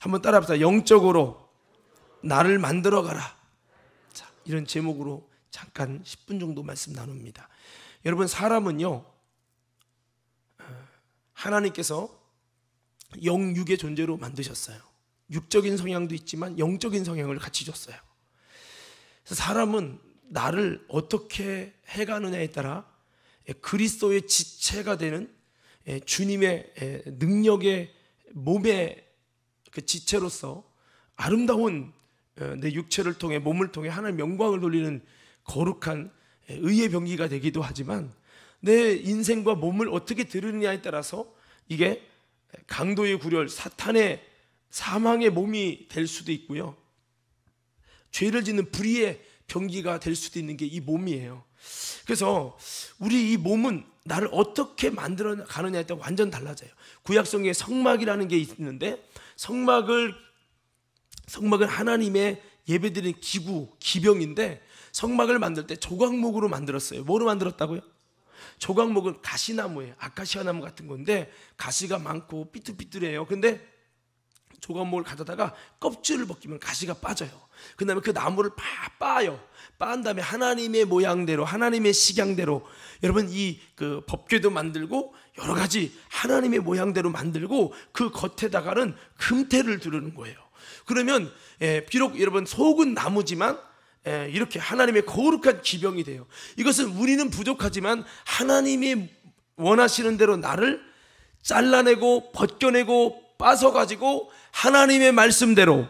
한번 따라합시다. 영적으로 나를 만들어가라. 자, 이런 제목으로 잠깐 10분 정도 말씀 나눕니다. 여러분, 사람은요, 하나님께서 영육의 존재로 만드셨어요. 육적인 성향도 있지만 영적인 성향을 같이 줬어요. 그래서 사람은 나를 어떻게 해가느냐에 따라 그리스도의 지체가 되는 주님의 능력의 몸의 그 지체로서 아름다운 내 육체를 통해, 몸을 통해 하나님의 영광을 돌리는 거룩한 의의 병기가 되기도 하지만, 내 인생과 몸을 어떻게 들으느냐에 따라서 이게 강도의 굴열, 사탄의 사망의 몸이 될 수도 있고요, 죄를 짓는 불의의 병기가 될 수도 있는 게 이 몸이에요. 그래서 우리 이 몸은 나를 어떻게 만들어 가느냐에 따라 완전 달라져요. 구약성경에 성막이라는 게 있는데, 성막은 하나님의 예배드리는 기구, 기병인데, 성막을 만들 때 조각목으로 만들었어요. 뭐로 만들었다고요? 조각목은 가시나무예요. 아카시아 나무 같은 건데 가시가 많고 삐뚤삐뚤해요. 근데 조각목을 가져다가 껍질을 벗기면 가시가 빠져요. 그 다음에 그 나무를 빻아요. 빻은 다음에 하나님의 모양대로, 하나님의 식양대로, 여러분 이 그 법궤도 만들고 여러 가지 하나님의 모양대로 만들고, 그 겉에다가는 금태를 두르는 거예요. 그러면 비록 여러분 속은 나무지만 이렇게 하나님의 거룩한 기병이 돼요. 이것은 우리는 부족하지만 하나님이 원하시는 대로 나를 잘라내고 벗겨내고 빠서가지고 하나님의 말씀대로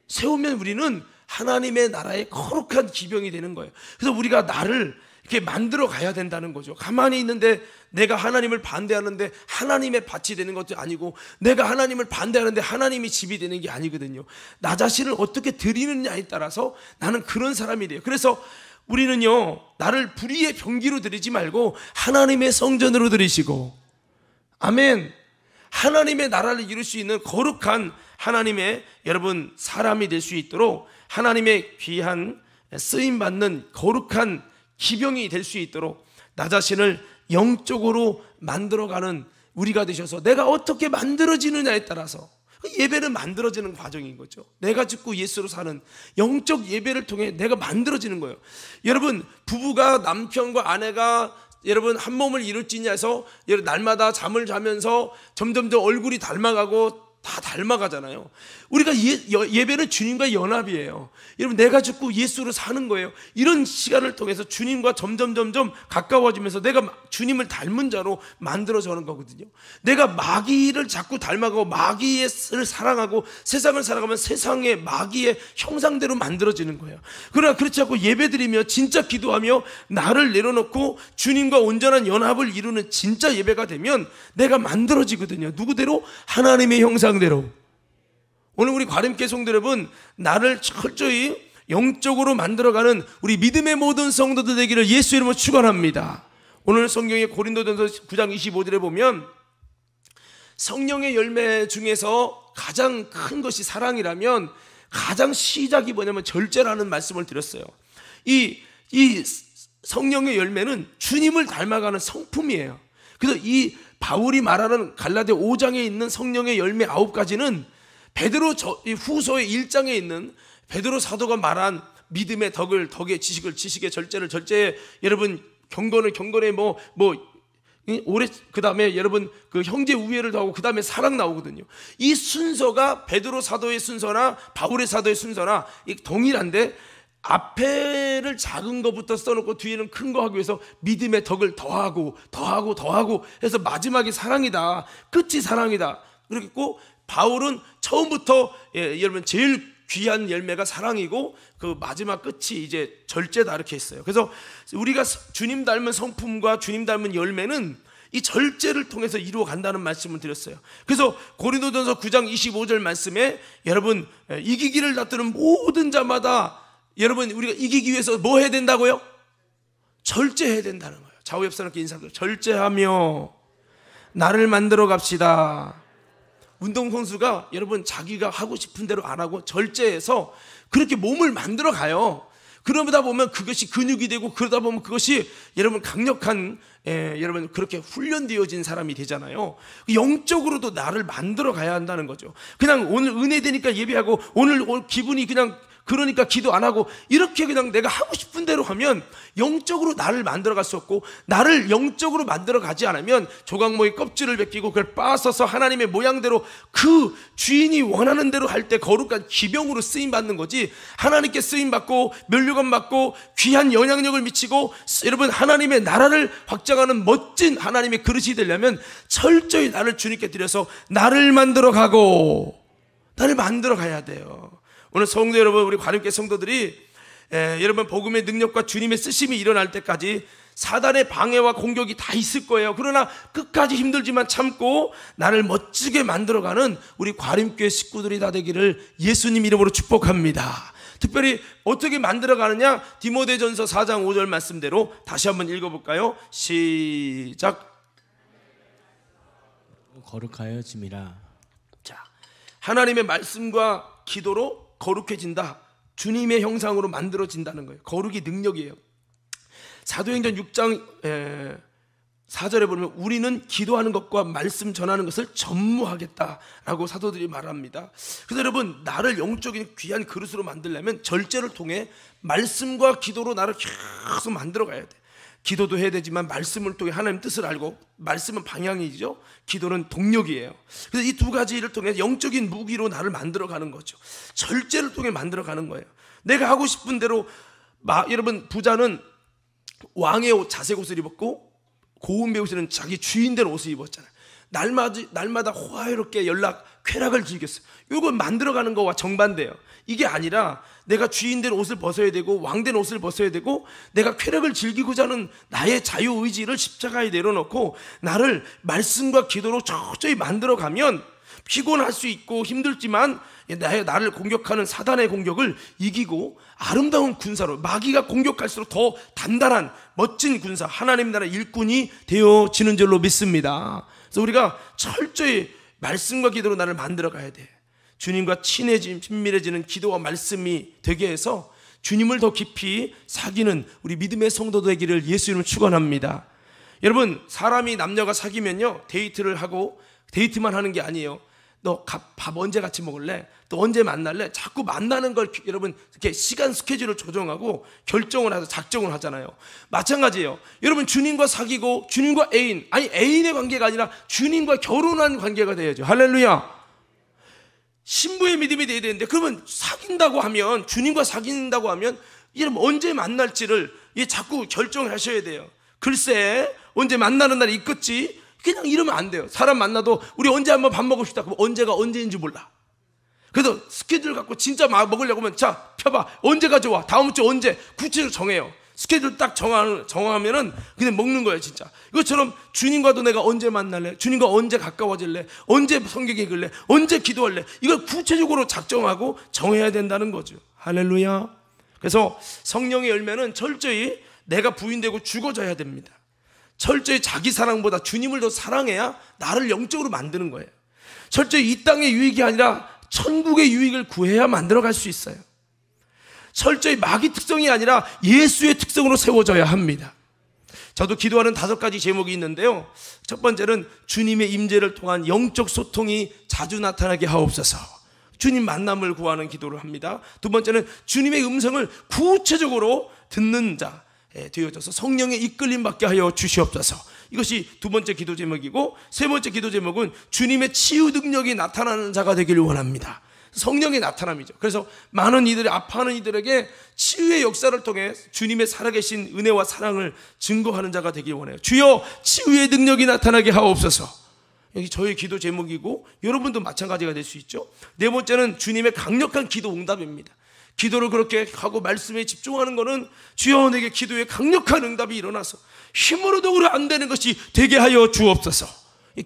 세우면 우리는 하나님의 나라의 거룩한 기병이 되는 거예요. 그래서 우리가 나를 이렇게 만들어 가야 된다는 거죠. 가만히 있는데 내가 하나님을 반대하는데 하나님의 밭이 되는 것도 아니고, 내가 하나님을 반대하는데 하나님이 집이 되는 게 아니거든요. 나 자신을 어떻게 드리느냐에 따라서 나는 그런 사람이 돼요. 그래서 우리는요, 나를 불의의 병기로 드리지 말고 하나님의 성전으로 드리시고, 아멘, 하나님의 나라를 이룰 수 있는 거룩한 하나님의 여러분 사람이 될 수 있도록, 하나님의 귀한 쓰임받는 거룩한 기병이 될 수 있도록 나 자신을 영적으로 만들어가는 우리가 되셔서, 내가 어떻게 만들어지느냐에 따라서, 예배는 만들어지는 과정인 거죠. 내가 죽고 예수로 사는 영적 예배를 통해 내가 만들어지는 거예요. 여러분, 부부가, 남편과 아내가 여러분 한 몸을 이룰지냐 해서 날마다 잠을 자면서 점점 더 얼굴이 닮아가고 다 닮아가잖아요. 우리가 예배는 주님과 연합이에요. 여러분, 내가 죽고 예수로 사는 거예요. 이런 시간을 통해서 주님과 점점 가까워지면서 내가 주님을 닮은 자로 만들어져는 거거든요. 내가 마귀를 자꾸 닮아가고 마귀를 사랑하고 세상을 살아가면 세상의 마귀의 형상대로 만들어지는 거예요. 그러나 그렇지 않고 예배드리며 진짜 기도하며 나를 내려놓고 주님과 온전한 연합을 이루는 진짜 예배가 되면 내가 만들어지거든요. 누구대로? 하나님의 형상대로. 오늘 우리 과림교회 성도 여러분, 나를 철저히 영적으로 만들어가는 우리 믿음의 모든 성도들 되기를 예수 이름으로 축원합니다. 오늘 성경의 고린도전서 9장 25절에 보면 성령의 열매 중에서 가장 큰 것이 사랑이라면 가장 시작이 뭐냐면 절제라는 말씀을 드렸어요. 이 성령의 열매는 주님을 닮아가는 성품이에요. 그래서 이 바울이 말하는 갈라디아 5장에 있는 성령의 열매 9가지는 베드로 후서의 1장에 있는 베드로 사도가 말한 믿음의 덕의 지식의 절제의 여러분 경건의 오래, 그 다음에 여러분 그 형제 우애를 더하고 그 다음에 사랑 나오거든요. 이 순서가 베드로 사도의 순서나 바울의 사도의 순서나 동일한데, 앞에를 작은 것부터 써놓고 뒤에는 큰 거 하기 위해서 믿음의 덕을 더하고 해서 마지막이 사랑이다, 끝이 사랑이다. 그리고 바울은 처음부터 여러분 제일 귀한 열매가 사랑이고 그 마지막 끝이 이제 절제다, 이렇게 했어요. 그래서 우리가 주님 닮은 성품과 주님 닮은 열매는 이 절제를 통해서 이루어 간다는 말씀을 드렸어요. 그래서 고린도전서 9장 25절 말씀에 여러분 이기기를 다투는 모든 자마다, 여러분 우리가 이기기 위해서 뭐 해야 된다고요? 절제해야 된다는 거예요. 좌우 옆 사람께 인사드려. 절제하며 나를 만들어 갑시다. 운동선수가 여러분 자기가 하고 싶은 대로 안 하고 절제해서 그렇게 몸을 만들어 가요. 그러다 보면 그것이 근육이 되고, 그러다 보면 그것이 여러분 강력한, 여러분 그렇게 훈련되어진 사람이 되잖아요. 영적으로도 나를 만들어 가야 한다는 거죠. 그냥 오늘 은혜 되니까 예배하고, 오늘 기분이 그냥 그러니까 기도 안 하고, 이렇게 그냥 내가 하고 싶은 대로 하면 영적으로 나를 만들어 갈 수 없고, 나를 영적으로 만들어 가지 않으면 조각목의 껍질을 벗기고 그걸 빻아서 하나님의 모양대로 그 주인이 원하는 대로 할 때 거룩한 기병으로 쓰임 받는 거지, 하나님께 쓰임 받고 면류관 받고 귀한 영향력을 미치고 여러분 하나님의 나라를 확장하는 멋진 하나님의 그릇이 되려면 철저히 나를 주님께 드려서 나를 만들어 가고, 나를 만들어 가야 돼요. 오늘 성도 여러분, 우리 관음교회 성도들이 여러분 복음의 능력과 주님의 쓰심이 일어날 때까지 사단의 방해와 공격이 다 있을 거예요. 그러나 끝까지 힘들지만 참고 나를 멋지게 만들어가는 우리 관음교회 식구들이 다 되기를 예수님 이름으로 축복합니다. 특별히 어떻게 만들어가느냐, 디모데전서 4장 5절 말씀대로 다시 한번 읽어볼까요? 시작. 거룩하여짐이라. 자, 하나님의 말씀과 기도로 거룩해진다. 주님의 형상으로 만들어진다는 거예요. 거룩이 능력이에요. 사도행전 6장 4절에 보면 우리는 기도하는 것과 말씀 전하는 것을 전무하겠다라고 사도들이 말합니다. 그래서 여러분, 나를 영적인 귀한 그릇으로 만들려면 절제를 통해 말씀과 기도로 나를 계속 만들어 가야 돼. 기도도 해야 되지만 말씀을 통해 하나님 뜻을 알고, 말씀은 방향이죠, 기도는 동력이에요. 그래서 이 두 가지를 통해 영적인 무기로 나를 만들어가는 거죠. 절제를 통해 만들어가는 거예요. 내가 하고 싶은 대로 여러분 부자는 왕의 옷, 자색 옷을 입었고 고운 배우시는 자기 주인된 옷을 입었잖아요. 날마다 호화롭게 쾌락을 즐겼어요. 이건 만들어가는 거와 정반대예요. 이게 아니라 내가 주인된 옷을 벗어야 되고 왕된 옷을 벗어야 되고, 내가 쾌락을 즐기고자 하는 나의 자유의지를 십자가에 내려놓고 나를 말씀과 기도로 철저히 만들어가면 피곤할 수 있고 힘들지만 나를 공격하는 사단의 공격을 이기고 아름다운 군사로, 마귀가 공격할수록 더 단단한 멋진 군사, 하나님 나라 일꾼이 되어지는 줄로 믿습니다. 그래서 우리가 철저히 말씀과 기도로 나를 만들어 가야 돼. 주님과 친밀해지는 기도와 말씀이 되게 해서 주님을 더 깊이 사귀는 우리 믿음의 성도 되기를 예수 이름으로 축원합니다. 여러분, 사람이 남녀가 사귀면요, 데이트를 하고 데이트만 하는 게 아니에요. 너 밥 언제 같이 먹을래? 또 언제 만날래? 자꾸 만나는 걸 여러분 이렇게 시간 스케줄을 조정하고 결정을 해서 작정을 하잖아요. 마찬가지예요. 여러분, 주님과 사귀고 주님과 애인의 관계가 아니라 주님과 결혼한 관계가 돼야죠. 할렐루야. 신부의 믿음이 돼야 되는데, 그러면 사귄다고 하면, 주님과 사귄다고 하면 여러분 언제 만날지를 자꾸 결정을 하셔야 돼요. 글쎄 언제 만나는 날이 있겠지, 그냥 이러면 안 돼요. 사람 만나도 우리 언제 한번 밥 먹읍시다. 그럼 언제가 언제인지 몰라. 그래서 스케줄 갖고 진짜 먹으려고 하면, 자 펴봐, 언제가 좋아, 다음 주 언제, 구체적으로 정해요. 스케줄 딱 정하면은 그냥 먹는 거예요, 진짜. 이것처럼 주님과도 내가 언제 만날래, 주님과 언제 가까워질래, 언제 성경 읽을래, 언제 기도할래, 이걸 구체적으로 작정하고 정해야 된다는 거죠. 할렐루야. 그래서 성령의 열매는 철저히 내가 부인되고 죽어져야 됩니다. 철저히 자기 사랑보다 주님을 더 사랑해야 나를 영적으로 만드는 거예요. 철저히 이 땅의 유익이 아니라 천국의 유익을 구해야 만들어갈 수 있어요. 철저히 마귀 특성이 아니라 예수의 특성으로 세워져야 합니다. 저도 기도하는 5가지 제목이 있는데요, 첫 번째는 주님의 임재를 통한 영적 소통이 자주 나타나게 하옵소서. 주님 만남을 구하는 기도를 합니다. 두 번째는 주님의 음성을 구체적으로 듣는 자 되어져서 성령의 이끌림 받게 하여 주시옵소서. 이것이 두 번째 기도 제목이고, 세 번째 기도 제목은 주님의 치유 능력이 나타나는 자가 되기를 원합니다. 성령의 나타남이죠. 그래서 많은 이들이 아파하는 이들에게 치유의 역사를 통해 주님의 살아계신 은혜와 사랑을 증거하는 자가 되길 원해요. 주여 치유의 능력이 나타나게 하옵소서. 여기 저의 기도 제목이고 여러분도 마찬가지가 될 수 있죠. 네 번째는 주님의 강력한 기도 응답입니다. 기도를 그렇게 하고 말씀에 집중하는 것은 주여 내게 기도에 강력한 응답이 일어나서 힘으로도 그래 안 되는 것이 되게 하여 주옵소서.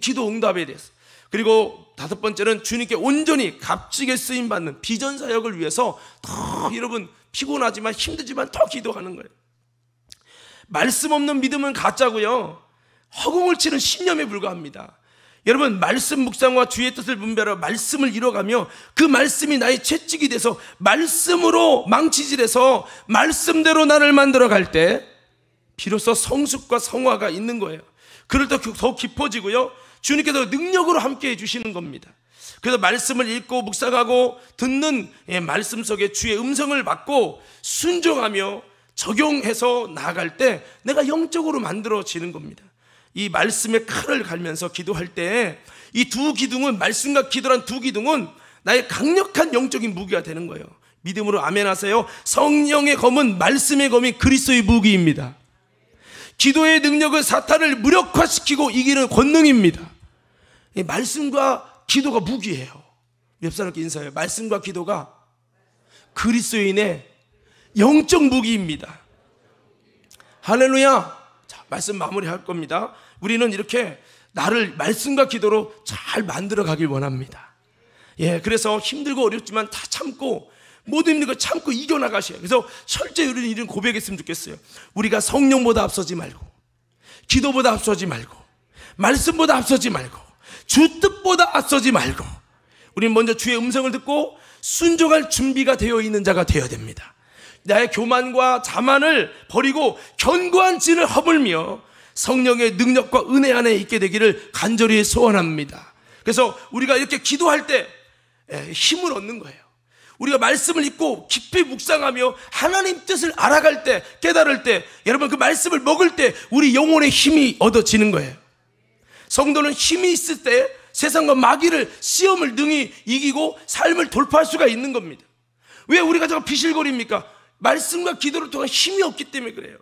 기도 응답에 대해서. 그리고 5번째는 주님께 온전히 값지게 쓰임받는 비전 사역을 위해서 더 여러분 피곤하지만 힘들지만 더 기도하는 거예요. 말씀 없는 믿음은 가짜고요, 허공을 치는 신념에 불과합니다. 여러분, 말씀 묵상과 주의 뜻을 분별하고 말씀을 이뤄가며 그 말씀이 나의 채찍이 돼서 말씀으로 망치질해서 말씀대로 나를 만들어 갈 때 비로소 성숙과 성화가 있는 거예요. 그럴 때 더 깊어지고요, 주님께서 능력으로 함께 해주시는 겁니다. 그래서 말씀을 읽고 묵상하고 듣는 말씀 속에 주의 음성을 받고 순종하며 적용해서 나아갈 때 내가 영적으로 만들어지는 겁니다. 이 말씀의 칼을 갈면서 기도할 때 이 두 기둥은, 말씀과 기도란 두 기둥은 나의 강력한 영적인 무기가 되는 거예요. 믿음으로 아멘 하세요. 성령의 검은, 말씀의 검이 그리스도의 무기입니다. 기도의 능력은 사탄을 무력화시키고 이기는 권능입니다. 이 말씀과 기도가 무기예요. 옆 사람께 인사해요. 말씀과 기도가 그리스도인의 영적 무기입니다. 할렐루야. 자, 말씀 마무리할 겁니다. 우리는 이렇게 나를 말씀과 기도로 잘 만들어 가길 원합니다. 그래서 힘들고 어렵지만 다 참고, 모든 힘든 거 참고 이겨나가셔요. 그래서 철저히 우리는 이런 고백했으면 좋겠어요. 우리가 성령보다 앞서지 말고, 기도보다 앞서지 말고, 말씀보다 앞서지 말고, 주 뜻보다 앞서지 말고, 우리는 먼저 주의 음성을 듣고 순종할 준비가 되어 있는 자가 되어야 됩니다. 나의 교만과 자만을 버리고 견고한 진을 허물며 성령의 능력과 은혜 안에 있게 되기를 간절히 소원합니다. 그래서 우리가 이렇게 기도할 때 힘을 얻는 거예요. 우리가 말씀을 읽고 깊이 묵상하며 하나님 뜻을 알아갈 때, 깨달을 때, 여러분 그 말씀을 먹을 때 우리 영혼의 힘이 얻어지는 거예요. 성도는 힘이 있을 때 세상과 마귀를, 시험을 능히 이기고 삶을 돌파할 수가 있는 겁니다. 왜 우리가 자꾸 비실거립니까? 말씀과 기도를 통한 힘이 없기 때문에 그래요.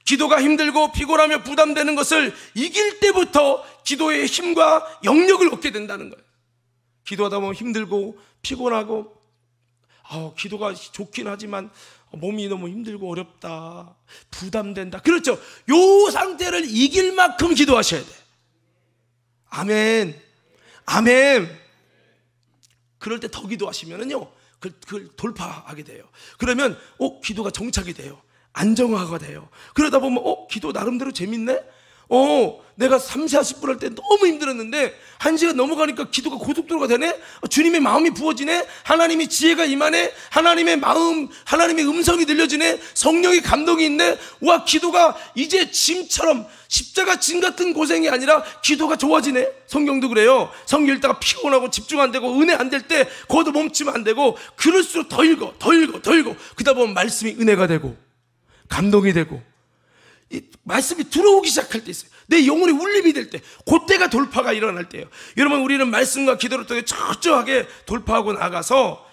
기도가 힘들고 피곤하며 부담되는 것을 이길 때부터 기도의 힘과 영력을 얻게 된다는 거예요. 기도하다 보면 힘들고 피곤하고, 기도가 좋긴 하지만 몸이 너무 힘들고 어렵다, 부담된다. 그렇죠. 요 상태를 이길 만큼 기도하셔야 돼요. 아멘. 아멘. 그럴 때 더 기도하시면은요, 그걸 돌파하게 돼요. 그러면 기도가 정착이 돼요. 안정화가 돼요. 그러다 보면 기도 나름대로 재밌네? 내가 3, 40분 할 때 너무 힘들었는데 1시간 넘어가니까 기도가 고속도로가 되네? 주님의 마음이 부어지네? 하나님의 지혜가 임하네? 하나님의 마음, 하나님의 음성이 들려지네? 성령의 감동이 있네? 와, 기도가 이제 짐처럼, 십자가 짐 같은 고생이 아니라 기도가 좋아지네? 성경도 그래요. 성경 읽다가 피곤하고 집중 안 되고 은혜 안 될 때 거기도 멈추면 안 되고, 그럴수록 더 읽어. 그러다 보면 말씀이 은혜가 되고 감동이 되고, 이 말씀이 들어오기 시작할 때 있어요. 내 영혼의 울림이 될 때, 그때가 돌파가 일어날 때예요. 여러분, 우리는 말씀과 기도를 통해 철저하게 돌파하고 나가서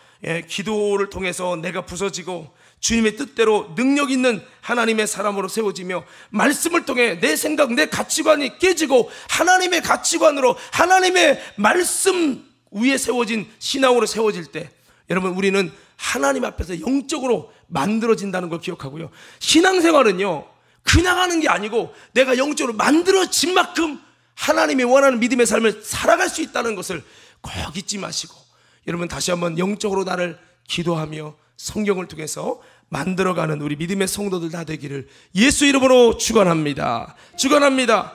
기도를 통해서 내가 부서지고 주님의 뜻대로 능력 있는 하나님의 사람으로 세워지며, 말씀을 통해 내 생각, 내 가치관이 깨지고 하나님의 가치관으로, 하나님의 말씀 위에 세워진 신앙으로 세워질 때, 여러분, 우리는 하나님 앞에서 영적으로 만들어진다는 걸 기억하고요. 신앙생활은요, 그냥 하는 게 아니고 내가 영적으로 만들어진 만큼 하나님이 원하는 믿음의 삶을 살아갈 수 있다는 것을 꼭 잊지 마시고, 여러분 다시 한번 영적으로 나를 기도하며 성경을 통해서 만들어가는 우리 믿음의 성도들 다 되기를 예수 이름으로 축원합니다. 축원합니다.